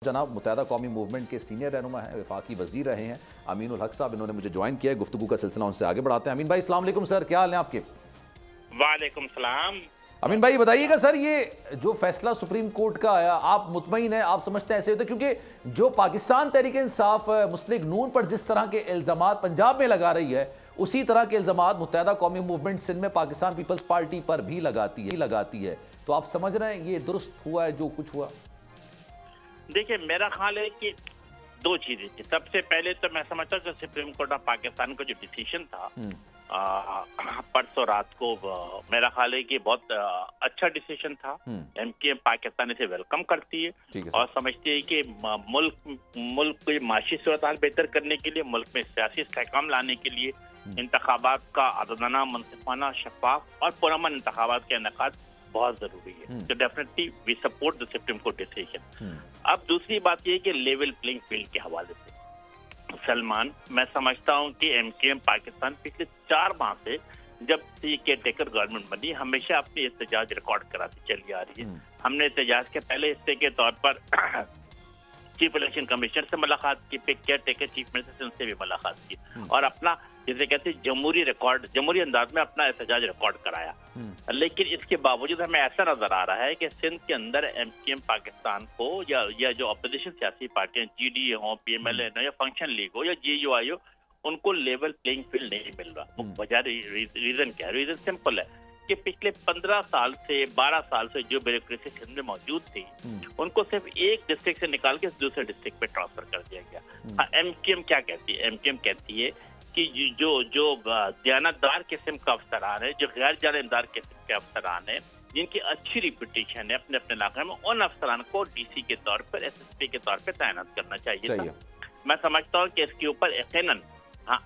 जनाब मुत्तहदा कौमी मूवमेंट के सीनियर रहनुमा हैं, वफाकी वजीर रहे हैं अमीनुल हक साहब, इन्होंने मुझे ज्वाइन किया है। गुफ्तगू का सिलसिला उनसे आगे बढ़ाते हैं। अमीन भाई अस्सलाम वालेकुम सर, क्या हाल है आपके? वालेकुम सलाम। अमीन भाई बताइएगा सर, ये जो फैसला सुप्रीम कोर्ट का आया, आप मुतमईन हैं, आप समझते हैं ऐसे होते? क्योंकि जो पाकिस्तान तहरीक इंसाफ मुस्लिम नून पर जिस तरह के इल्जामात पंजाब में लगा रही है, उसी तरह के इल्जामात मुत्तहदा कौमी मूवमेंट सिंध में पाकिस्तान पीपल्स पार्टी पर भी लगाती है। तो आप समझ रहे हैं ये दुरुस्त हुआ है जो कुछ हुआ? देखिए, मेरा ख्याल है कि दो चीजें थी। सबसे पहले तो मैं समझता हूँ कि सुप्रीम कोर्ट ऑफ पाकिस्तान का जो डिसीजन था परसों रात को, मेरा ख्याल है कि बहुत अच्छा डिसीजन था। एमकेएम पाकिस्तान इसे वेलकम करती है और समझती है कि मुल्क की माशी सूरत हाल बेहतर करने के लिए, मुल्क में सियासी इस्तेहकाम लाने के लिए इंतखाबात का आज़ादाना, मुनसिफाना, शफाफ और पुरअमन इंतखाबात का इनेकाद बहुत जरूरी है। तो definitely we support the supreme court decision. अब दूसरी बात यह कि लेवल प्लेइंग फील्ड के हवाले से सलमान, मैं समझता हूं कि एमकेएम पाकिस्तान पिछले 4 माह से जब से ये केयर टेकर गवर्नमेंट बनी, हमेशा अपनी एहतजाज रिकॉर्ड कराती चली आ रही है। हमने एहतजाज के पहले हिस्से के तौर पर चीफ इलेक्शन कमिश्नर से मुलाकात की, फिर केयर टेकर चीफ मिनिस्टर से उनसे भी मुलाकात की और अपना जिसे कहते हैं जमहूरी अंदाज में अपना एहतजाज रिकॉर्ड कराया। लेकिन इसके बावजूद हमें ऐसा नजर आ रहा है कि सिंध के अंदर एमकेएम पाकिस्तान को या जो अपोजिशन सियासी पार्टियां जीडीए हो, पीएमएलए हो या फंक्शन लीग हो या जीयूआई हो, उनको लेवल प्लेइंग फील्ड नहीं मिल रहा। वजह रीजन क्या है? रीजन सिंपल है कि पिछले 15 साल से 12 साल से जो ब्यूरोक्रेसी सिंध में मौजूद थी, उनको सिर्फ एक डिस्ट्रिक्ट से निकाल के दूसरे डिस्ट्रिक्ट पे ट्रांसफर कर दिया गया। एमकेएम क्या कहती है? एमकेएम कहती है कि जो दयानतदार किस्म का अफसरान है, जो गैर जानबदार किस्म के अफसरान है, जिनकी अच्छी रिपुटेशन है अपने अपने इलाके में, उन अफसरान को डीसी के तौर पर, एसएसपी के तौर पर तैनात करना चाहिए था। मैं समझता हूँ कि इसके ऊपर यकीनन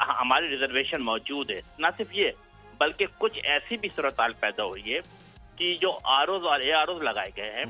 हमारी रिजर्वेशन मौजूद है। न सिर्फ ये, बल्कि कुछ ऐसी भी सूरत हाल पैदा हुई है कि जो आरओज और एआरओज लगाए गए हैं,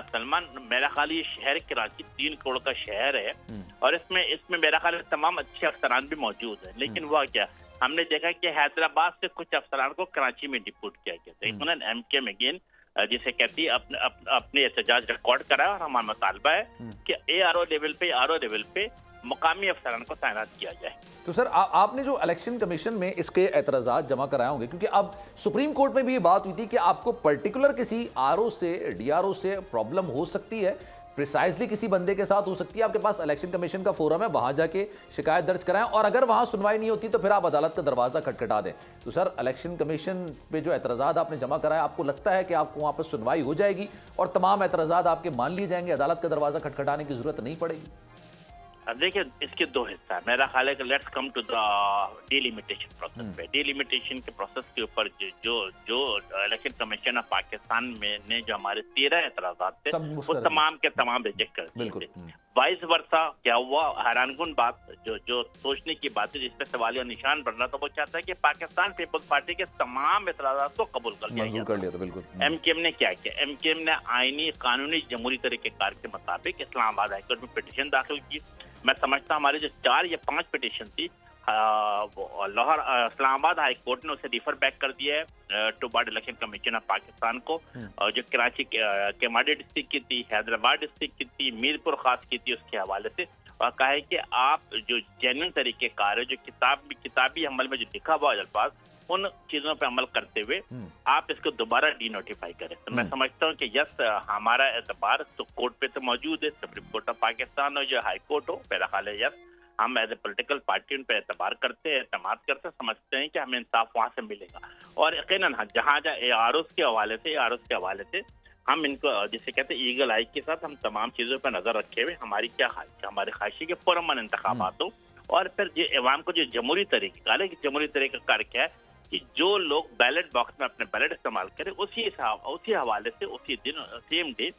सलमान, मेरा ख्याल ये शहर कराची 3 करोड़ का शहर है और इसमें मेरा ख्याल तमाम अच्छे अफसरान भी मौजूद है। लेकिन वह क्या, हमने देखा कि हैदराबाद से कुछ अफसरान को कराची में डिपोट किया गया था। एमकेएम अगेन जिसे कहती है अपने एहतजाज रिकॉर्ड करा और हमारा मुतालबा है कि एआरओ लेवल पे, आरओ लेवल पे मुकामी अफसरान को तैनात किया जाए। तो सर आपने जो इलेक्शन कमीशन में इसके एतराज़ात जमा कराए होंगे, क्योंकि अब सुप्रीम कोर्ट में भी ये बात हुई थी कि आपको पर्टिकुलर किसी आरओ से, डीआरओ से प्रॉब्लम हो सकती है, प्रिसाइजली किसी बंदे के साथ हो सकती है, आपके पास इलेक्शन कमीशन का फोरम है, वहां जाके शिकायत दर्ज कराएं और अगर वहां सुनवाई नहीं होती तो फिर आप अदालत का दरवाजा खटखटा दें। तो सर इलेक्शन कमीशन पे जो एतराज़ात आपने जमा कराया, आपको लगता है कि आपको वहां पर सुनवाई हो जाएगी और तमाम एतराज़ात आपके मान लिए जाएंगे, अदालत का दरवाजा खटखटाने की जरूरत नहीं पड़ेगी? देखिए, इसके 2 हिस्सा है। मेरा ख्याल है कि let's come to the delimitation process पे। डिलिमिटेशन के प्रोसेस के ऊपर जो इलेक्शन कमीशन ऑफ पाकिस्तान में ने जो हमारे 13 एतराज़ात थे वो तमाम के तमाम रिजेक्ट कर दिए थे। वाइस वर्सा क्या हुआ, हैरानकुन बात, जो सोचने की बात है, जिस पे सवालिया निशान बन रहा था, वो चाहता है कि पाकिस्तान पीपल्स पार्टी के तमाम एतराज़ात को कबूल कर लिया गया। एमकेएम ने क्या किया? एमकेएम ने आईनी कानूनी जमहूरी तरीक़ेकार के मुताबिक इस्लामाबाद हाईकोर्ट में पिटीशन दाखिल की। मैं समझता हमारी जो 4 या 5 पिटीशन थी, लाहौर इस्लामाबाद हाई कोर्ट ने उसे रिफर बैक कर दिया है to board election commission of Pakistan को। जो कराची केमाडी डिस्ट्रिक्ट की थी, हैदराबाद डिस्ट्रिक्ट की थी, मीरपुर खास की थी, उसके हवाले से और कहा है कि आप जो जेन्युइन तरीक़ेकार है, जो किताबी अमल में जो लिखा हुआ अल्फाज, उन चीजों पे अमल करते हुए आप इसको दोबारा डीनोटिफाई करें। तो मैं समझता हूँ कि यस, हमारा एतबार तो कोर्ट पे तो मौजूद है, सुप्रीम कोर्ट ऑफ पाकिस्तान हो या हाई कोर्ट हो, मेरा ख्याल है यस, हम एज ए पोलिटिकल पार्टी उन पर एतबार करते हैं, एतमाद करते हैं, समझते हैं कि हमें इंसाफ वहाँ से मिलेगा। और यकीनन जहाँ एआरओज़ के हवाले से हम इनको जिसे कहते हैं ईगल आई के साथ हम तमाम चीजों पर नजर रखे हुए, हमारी क्या ख्वाहिश, हमारी ख्वाहिश है कि पुरअमन इंतखाबात हो और फिर जो अवाम को जो जमहूरी तरीक़ेकार है, जमहूरी तरीक़ेकार क्या है कि जो लोग बैलेट बॉक्स में अपने बैलेट इस्तेमाल करें, उसी हवाले से उसी दिन सेम डे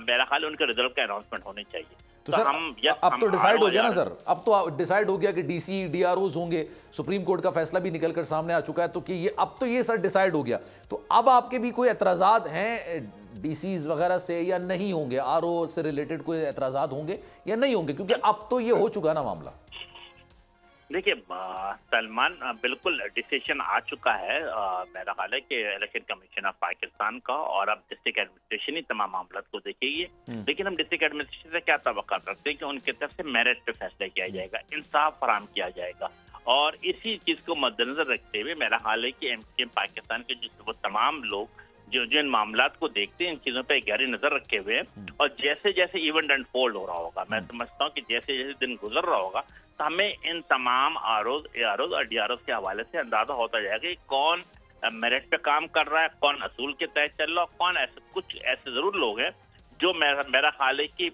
मेरा ख्याल उनके रिजल्ट का अनाउंसमेंट होनी चाहिए। तो सर अब तो डिसाइड हो गया ना सर, अब तो डिसाइड हो गया कि डीसी डीआरओज होंगे, सुप्रीम कोर्ट का फैसला भी निकलकर सामने आ चुका है, तो कि ये अब तो ये सर डिसाइड हो गया, तो अब आपके भी कोई एतराज़ात हैं डीसीज वगैरह से या नहीं होंगे? आरओ से रिलेटेड कोई एतराज़ात होंगे या नहीं होंगे? क्योंकि अब तो ये हो चुका ना मामला। देखिए सलमान बिल्कुल डिसीजन आ चुका है मेरा ख्याल है कि इलेक्शन कमीशन ऑफ पाकिस्तान का, और अब डिस्ट्रिक्ट एडमिनिस्ट्रेशन ही तमाम मामला को देखेगी। लेकिन हम डिस्ट्रिक्ट एडमिनिस्ट्रेशन से क्या तवक्का रखते हैं कि उनकी तरफ से मेरिट पे फैसला किया जाएगा, इंसाफ फराहम किया जाएगा, और इसी चीज को मद्देनजर रखते हुए मेरा ख्याल है कि एमक्यूएम पाकिस्तान के जो तमाम लोग जो इन मामला को देखते हैं, इन चीजों पे गहरी नजर रखे हुए हैं, और जैसे जैसे इवेंट अनफोल्ड हो रहा होगा, मैं समझता हूँ कि जैसे जैसे दिन गुजर रहा होगा तो हमें इन तमाम आरओज और डीआरओज के हवाले से अंदाजा होता जाएगा कि कौन मेरिट पे काम कर रहा है, कौन असूल के तहत चल रहा है, कौन कुछ ऐसे जरूर लोग हैं जो मेरा ख्याल है कि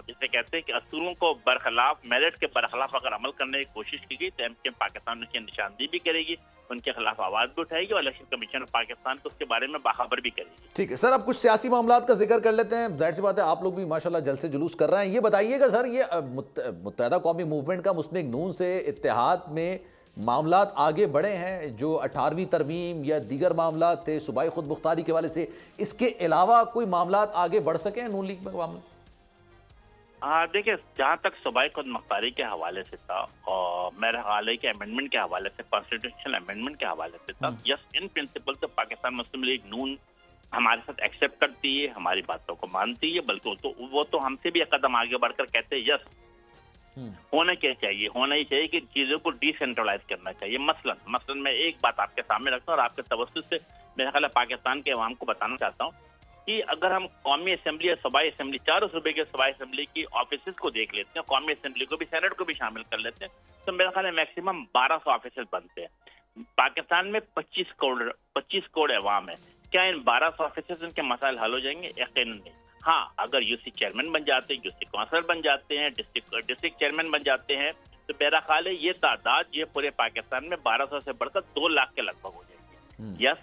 जिसे कहते हैं कि असूलों को बरखिलाफ, मेरिट के बरखिलाफ अगर अमल करने की कोशिश की गई तो एमक्यूएम पाकिस्तान उसकी निशानदेही भी करेगी, उनके खिलाफ आवाज भी उठाएगी और इलेक्शन कमीशन ऑफ पाकिस्तान को उसके बारे में बाखबर भी करेगी। ठीक है सर, अब कुछ सियासी मामला का जिक्र कर लेते हैं। जाहिर सी बात है आप लोग भी माशाल्लाह जल्द से जुलूस कर रहे हैं। ये बताइएगा सर, ये मुत्तहदा कौमी मूवमेंट का मुस्लिम नून से इत्तेहाद में मामलात आगे बढ़े हैं, जो 18वीं तरमीम या दीगर मामला थे सूबाई खुद मुख्तारी के वाले से, इसके अलावा कोई मामलात आगे बढ़ सके हैं नून लीग में मामला? देखिए, जहाँ तक सूबाई खुद मुख्तारी के हवाले से था और मेरे ख्याल है कि अमेंडमेंट के हवाले से, कॉन्स्टिट्यूशनल अमेंडमेंट के हवाले से था, यस इन प्रिंसिपल से पाकिस्तान मुस्लिम लीग नून हमारे साथ एक्सेप्ट करती है, हमारी बातों को मानती है, बल्कि वो तो हमसे भी एक कदम आगे बढ़कर कहते हैं यस होना क्या चाहिए, होना ही चाहिए कि चीजों को डिसेंट्रलाइज करना चाहिए। मसलन मैं एक बात आपके सामने रखता हूँ और आपके तवज्जुह से मेरा ख्याल है पाकिस्तान के अवाम को बताना चाहता हूँ कि अगर हम कौमी असेंबली या सूबाई असेंबली, चारों सूबे के सूबाई असेंबली की ऑफिस को देख लेते हैं, कौमी असेंबली को भी, सेनेट को भी शामिल कर लेते हैं, तो मेरा ख्याल है मैक्सिमम 1200 ऑफिस बनते हैं। पाकिस्तान में 25 करोड़ अवाम है, क्या इन 1200 ऑफिस इनके मसाइल हल हो जाएंगे? यकीनन नहीं। हाँ, अगर यूसी चेयरमैन बन जाते हैं, यूसी काउंसलर बन जाते हैं, डिस्ट्रिक्ट चेयरमैन बन जाते हैं, तो मेरा ख्याल है ये तादाद ये पूरे पाकिस्तान में 1200 से बढ़कर 2 लाख के लगभग हो जाएगी। यस,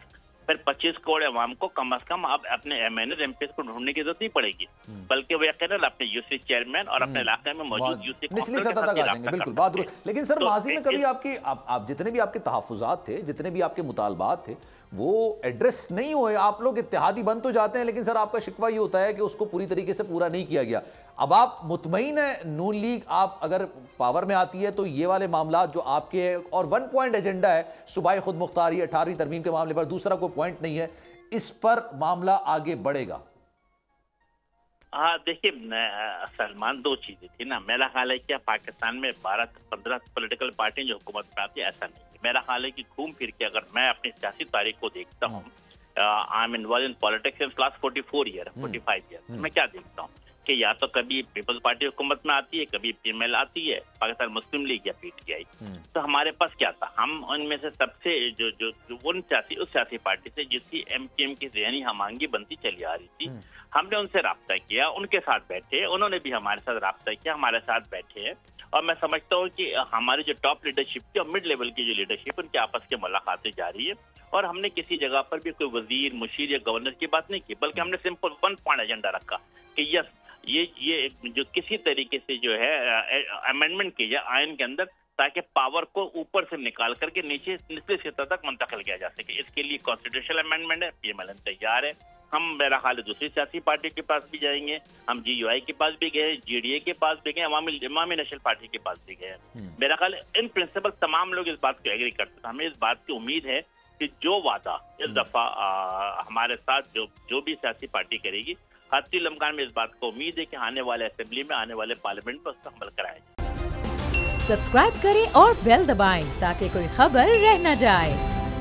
फिर 25 करोड़ अवाम को कम से कम अब अपने एमएनए एमपीएस को ढूंढने की जरूरत नहीं पड़ेगी, बल्कि वो यकीनन अपने यूसी चेयरमैन और अपने इलाके में मौजूद यूसी निचली सतह तक आ जाएंगे। बिल्कुल बात। लेकिन सर माजी में कभी आपकी आप जितने भी आपके तहफ़्फ़ुज़ात थे, जितने भी आपके मुतालबात थे, वो एड्रेस नहीं हुए। आप लोग इत्तेहादी बन तो जाते हैं, लेकिन सर आपका शिकवा ये होता है कि उसको पूरी तरीके से पूरा नहीं किया गया। अब आप मुतमईन है नून लीग आप अगर पावर में आती है तो ये वाले मामला जो आपके, और 1 पॉइंट एजेंडा है सूबाई खुद मुख्तारी 18वीं तरमीम के मामले पर, दूसरा कोई पॉइंट नहीं है, इस पर मामला आगे बढ़ेगा? हाँ देखिए सलमान, 2 चीजें थी ना। मेरा ख्याल है क्या पाकिस्तान में 12-15 पॉलिटिकल पार्टी जो हुकूमत में आती है, ऐसा नहीं है। मेरा ख्याल है कि घूम फिर के अगर मैं अपनी सियासी तारीख को देखता हूँ, I am involve in politics in last 45 year, मैं क्या देखता हूँ कि या तो कभी पीपल्स पार्टी हुकूमत में आती है, कभी पीएमएल आती है, पाकिस्तान मुस्लिम लीग या पीटीआई। तो हमारे पास क्या था, हम उनमें से सबसे जो उस सियासी पार्टी से जिसकी एमक्यूएम की ज़हनी हमांगी बनती चली आ रही थी, हमने उनसे राब्ता किया, उनके साथ बैठे, उन्होंने भी हमारे साथ राब्ता किया, हमारे साथ बैठे हैं। और मैं समझता हूँ कि हमारी जो टॉप लीडरशिप थी और मिड लेवल की जो लीडरशिप, उनके आपस की मुलाकातें जारी है, और हमने किसी जगह पर भी कोई वजीर, मुशीर या गवर्नर की बात नहीं की, बल्कि हमने सिंपल 1 पॉइंट एजेंडा रखा कि यस ये जो किसी तरीके से जो है अमेंडमेंट की जाए आइन के अंदर, ताकि पावर को ऊपर से निकाल करके निचले सतह तक मुंतकिल किया जा सके। इसके लिए कॉन्स्टिट्यूशनल अमेंडमेंट है, पीएमएल तैयार है। हम मेरा ख्याल है दूसरी सियासी पार्टी के पास भी जाएंगे, हम जीयूआई के पास भी गए, जीडीए के पास भी गए, अवामी नेशनल पार्टी के पास भी गए। मेरा ख्याल इन प्रिंसिपल तमाम लोग इस बात को एग्री करते हैं। हमें इस बात की उम्मीद है कि जो वादा इस दफा हमारे साथ जो भी सियासी पार्टी करेगी, हत्ती इम्कान में इस बात को उम्मीद है कि आने वाले असेंबली में, आने वाले पार्लियामेंट में उसका अमल कराएंगे। सब्सक्राइब करें और बेल दबाएं ताकि कोई खबर रह न जाए।